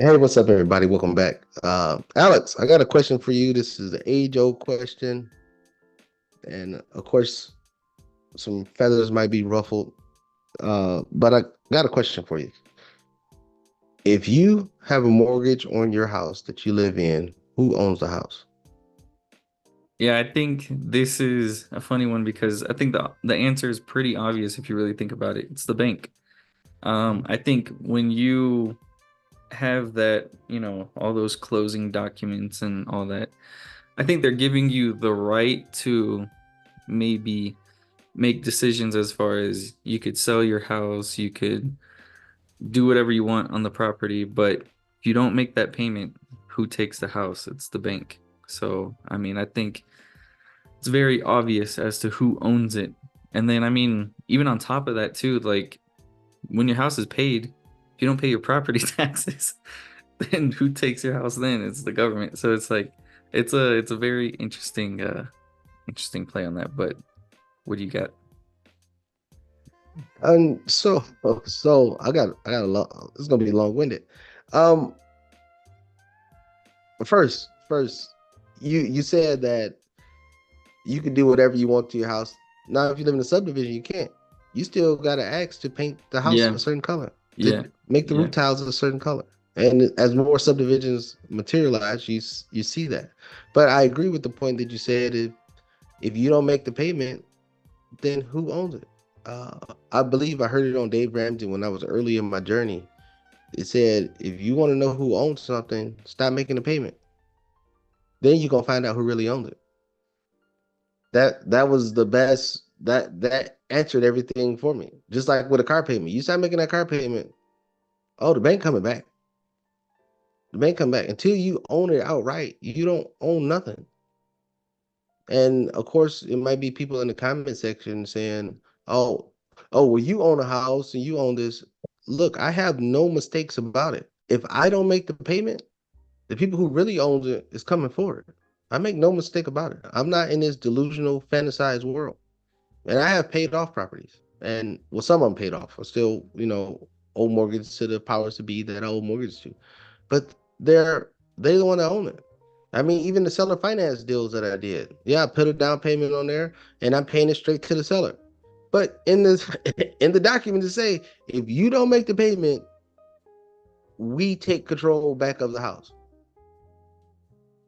Hey, what's up, everybody? Welcome back. Alex, I got a question for you. This is the age-old question, and of course, some feathers might be ruffled. But I got a question for you. If you have a mortgage on your house that you live in, who owns the house? Yeah, I think this is a funny one because I think the answer is pretty obvious if you really think about it. It's the bank. I think when you have that, all those closing documents and all that, I think they're giving you the right to maybe make decisions as far as you could sell your house, you could do whatever you want on the property, but if you don't make that payment, who takes the house? It's the bank. So, I mean, I think it's very obvious as to who owns it. And then, I mean, even on top of that, too, like when your house is paid, if you don't pay your property taxes, then who takes your house then? It's the government. So it's like it's a very interesting play on that. But what do you got? And so I got a lot. It's gonna be long-winded. Um, first, you said that you can do whatever you want to your house. Now, if you live in a subdivision, you can't. You still got to ask to paint the house Yeah, a certain color, to yeah, make the yeah. roof tiles a certain color. And as more subdivisions materialize, you see that. But I agree with the point that you said. If you don't make the payment, then who owns it? Uh, I believe I heard it on Dave Ramsey when I was early in my journey. It said, if you want to know who owns something, stop making the payment. Then you're gonna find out who really owns it. That was the best. That answered everything for me. Just like with a car payment, you start making that car payment. Oh, the bank coming back. The bank come back until you own it outright. You don't own nothing. And of course, it might be people in the comment section saying, "Oh, well, you own a house and you own this." Look, I have no mistakes about it. If I don't make the payment, the people who really owns it is coming forward. I make no mistake about it. I'm not in this delusional, fantasized world. And I have paid off properties, and well, some of them paid off. I still, owe mortgage to the powers to be that I owe mortgage to, but they're the one that own it. I mean, even the seller finance deals that I did, yeah, I put a down payment on there, and I'm paying it straight to the seller. But in this in the document to say, if you don't make the payment, we take control back of the house.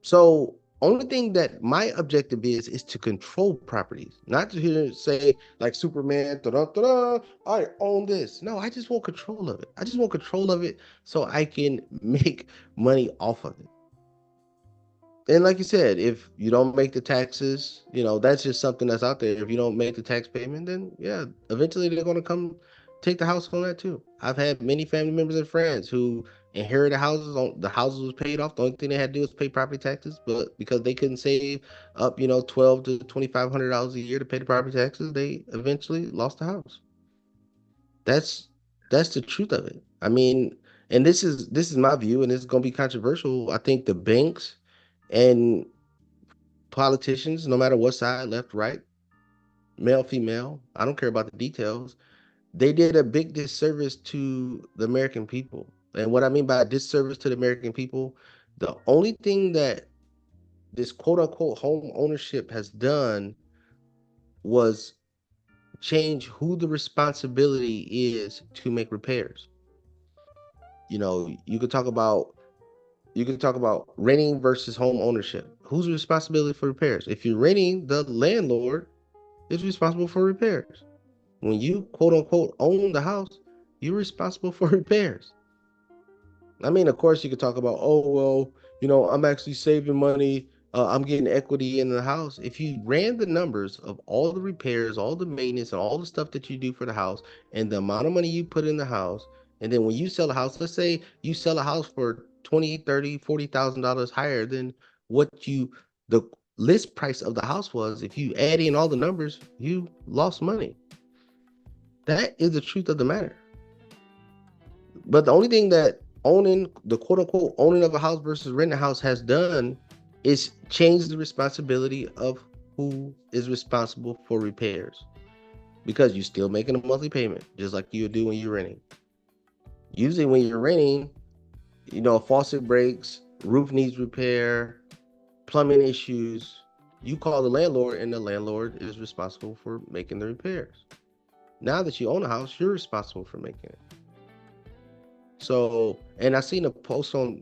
So only thing that my objective is to control properties, not to hear say like Superman, da-da-da-da, I own this. No, I just want control of it. I just want control of it so I can make money off of it. And like you said, if you don't make the taxes, that's just something that's out there. If you don't make the tax payment, then yeah, eventually they're gonna come take the house on that too. I've had many family members and friends who inherited houses on the houses was paid off. The only thing they had to do was pay property taxes, but because they couldn't save up, $1,200 to $2,500 a year to pay the property taxes, they eventually lost the house. That's that's the truth of it. I mean, and this is my view, and it's gonna be controversial. I think the banks and politicians, no matter what side, left, right, male, female, I don't care about the details. They did a big disservice to the American people. And what I mean by disservice to the American people, the only thing that this quote unquote home ownership has done was change who the responsibility is to make repairs. You know, you could talk about renting versus home ownership. Who's responsibility for repairs? If you're renting, the landlord is responsible for repairs. When you quote unquote own the house, you're responsible for repairs. I mean, of course, you could talk about, oh, well, I'm actually saving money. I'm getting equity in the house. If you ran the numbers of all the repairs, all the maintenance, and all the stuff that you do for the house, and the amount of money you put in the house, and then when you sell a house, let's say you sell a house for 20, 30, $40,000 higher than what the list price of the house was. If you add in all the numbers, you lost money. That is the truth of the matter. But the only thing that owning the quote unquote owning of a house versus renting a house has done is change the responsibility of who is responsible for repairs. Because you're still making a monthly payment, just like you do when you're renting. Usually when you're renting, A faucet breaks, roof needs repair, plumbing issues. You call the landlord, and the landlord is responsible for making the repairs. Now that you own a house, you're responsible for making it. So, and I seen a post on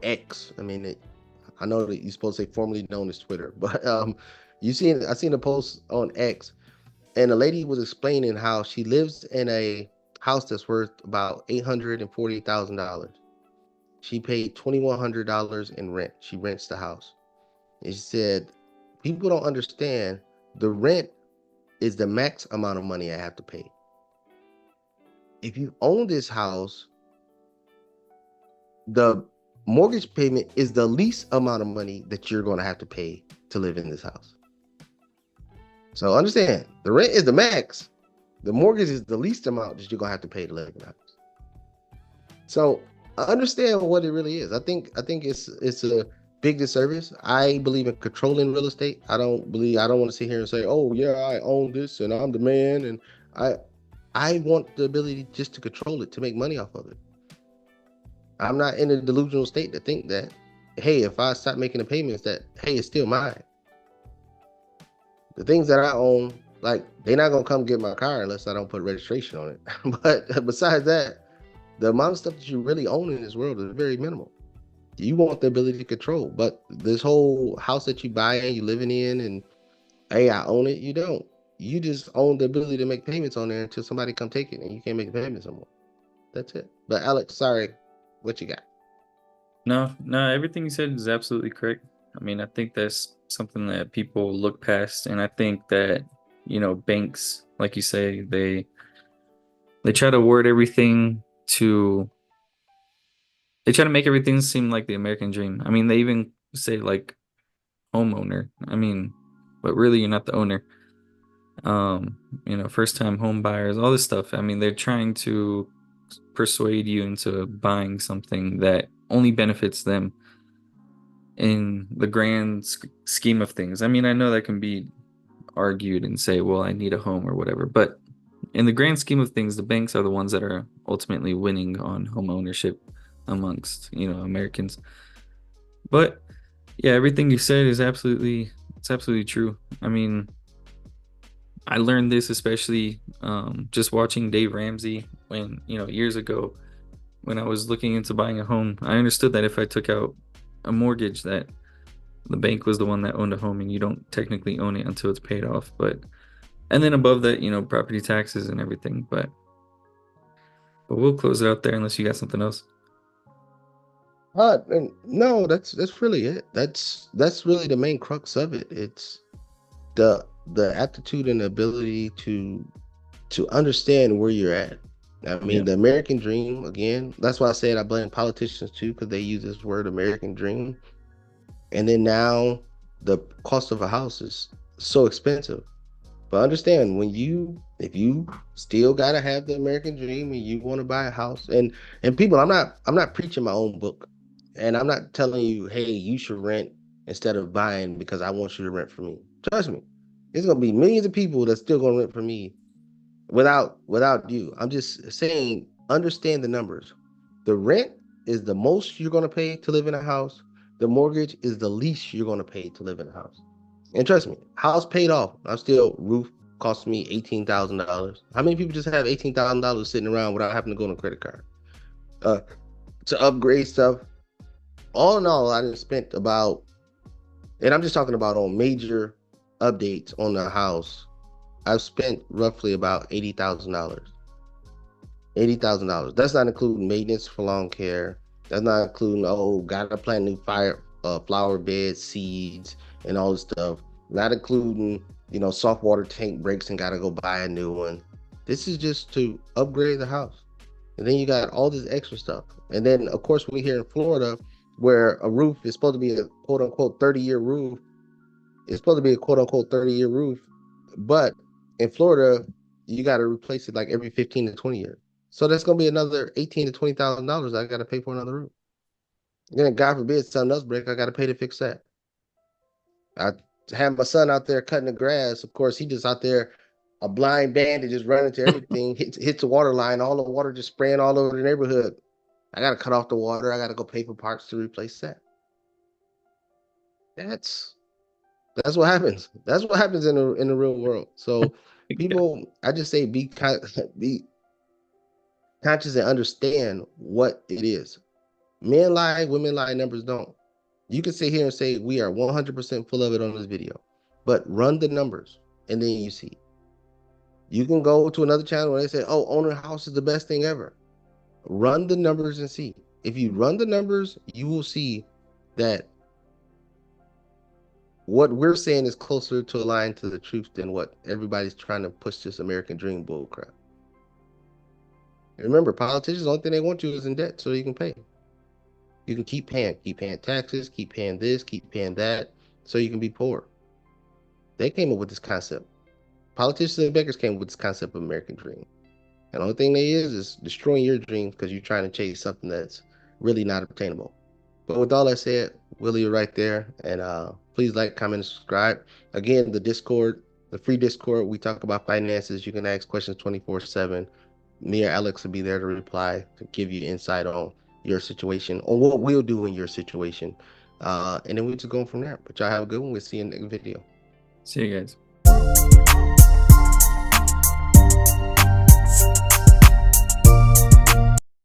X. I know that you're supposed to say formerly known as Twitter, but I seen a post on X, and a lady was explaining how she lives in a house that's worth about $840,000. She paid $2,100 in rent. She rents the house. And she said, people don't understand the rent is the max amount of money I have to pay. If you own this house, the mortgage payment is the least amount of money that you're going to have to pay to live in this house. So understand, the rent is the max. The mortgage is the least amount that you're going to have to pay to live in the house. So I understand what it really is. I think it's a big disservice. I believe in controlling real estate. I don't want to sit here and say, "Oh yeah, I own this and I'm the man," and I I want the ability just to control it, to make money off of it. I'm not in a delusional state to think that, hey, if I stop making the payments, that hey, it's still mine. The things that I own, like they're not gonna come get my car unless I don't put registration on it. But besides that, the amount of stuff that you really own in this world is very minimal. You want the ability to control, but this whole house that you buy and you living in, and hey, I own it. You don't. You just own the ability to make payments on there until somebody come take it, and you can't make the payments anymore. That's it. But Alex, sorry, what you got? No, no, everything you said is absolutely correct. I mean, I think that's something that people look past, and I think that, banks, like you say, they try to word everything to they try to make everything seem like the American dream. I mean, they even say like homeowner. I mean, but really you're not the owner. First time home buyers, all this stuff. I mean, they're trying to persuade you into buying something that only benefits them in the grand scheme of things. I mean, I know that can be argued and say, well, I need a home or whatever, but in the grand scheme of things, the banks are the ones that are ultimately winning on home ownership amongst, Americans. But yeah, everything you said is absolutely true. I mean, I learned this especially just watching Dave Ramsey when, years ago when I was looking into buying a home. I understood that if I took out a mortgage, that the bank was the one that owned a home and you don't technically own it until it's paid off. And then above that, property taxes and everything. But we'll close it out there unless you got something else. And no, that's really it. That's really the main crux of it. It's the aptitude and ability to understand where you're at. I mean, Yeah. the American dream, again, that's why I said I blame politicians too, because they use this word American dream. And then now the cost of a house is so expensive. But understand, if you still gotta have the American dream and you want to buy a house, and people, I'm not preaching my own book, and I'm not telling you, hey, you should rent instead of buying because I want you to rent for me. Trust me, there's gonna be millions of people that's still gonna rent for me without you. I'm just saying, understand the numbers. The rent is the most you're gonna pay to live in a house. The mortgage is the least you're gonna pay to live in a house. And trust me, house paid off. I'm still roof cost me $18,000. How many people just have $18,000 sitting around without having to go on a credit card? Uh, to upgrade stuff. All in all, I just spent about, and I'm just talking about on major updates on the house. I've spent roughly about $80,000. $80,000. That's not including maintenance for lawn care. That's not including, oh, gotta plant new flower beds, seeds, and all this stuff. Not including, soft water tank breaks and gotta go buy a new one. This is just to upgrade the house. And then you got all this extra stuff. And then of course we here in Florida, where a roof is supposed to be a quote unquote 30-year roof, it's supposed to be a quote unquote 30-year roof, but in Florida, you got to replace it like every 15 to 20 years. So that's gonna be another 18 to $20,000 I got to pay for another roof. And then God forbid something else break, I got to pay to fix that. I have my son out there cutting the grass. Of course, he just out there a blind bandit just running to everything, hits the water line, all the water just spraying all over the neighborhood. I got to cut off the water. I got to go pay for parts to replace that. That's that's what happens. That's what happens in the real world. So Yeah. people, I just say be conscious and understand what it is. Men lie, women lie, numbers don't. You can sit here and say we are 100% full of it on this video, but run the numbers and then you see. You can go to another channel where they say, "Oh, owner house is the best thing ever." Run the numbers and see. If you run the numbers, you will see that what we're saying is closer to a line to the truth than what everybody's trying to push this American dream bull crap. And remember, politicians, the only thing they want you is in debt so you can pay. You can keep paying taxes, keep paying this, keep paying that, so you can be poor. They came up with this concept. Politicians and bankers came up with this concept of American dream. And the only thing they is destroying your dreams because you're trying to chase something that's really not obtainable. But with all that said, we'll leave it right there. And please like, comment, and subscribe. Again, the Discord, the free Discord, we talk about finances. You can ask questions 24/7. Me or Alex will be there to reply, to give you insight on your situation, on what we'll do in your situation. And then we're just going from there. But y'all have a good one. We'll see you in the next video. See you guys.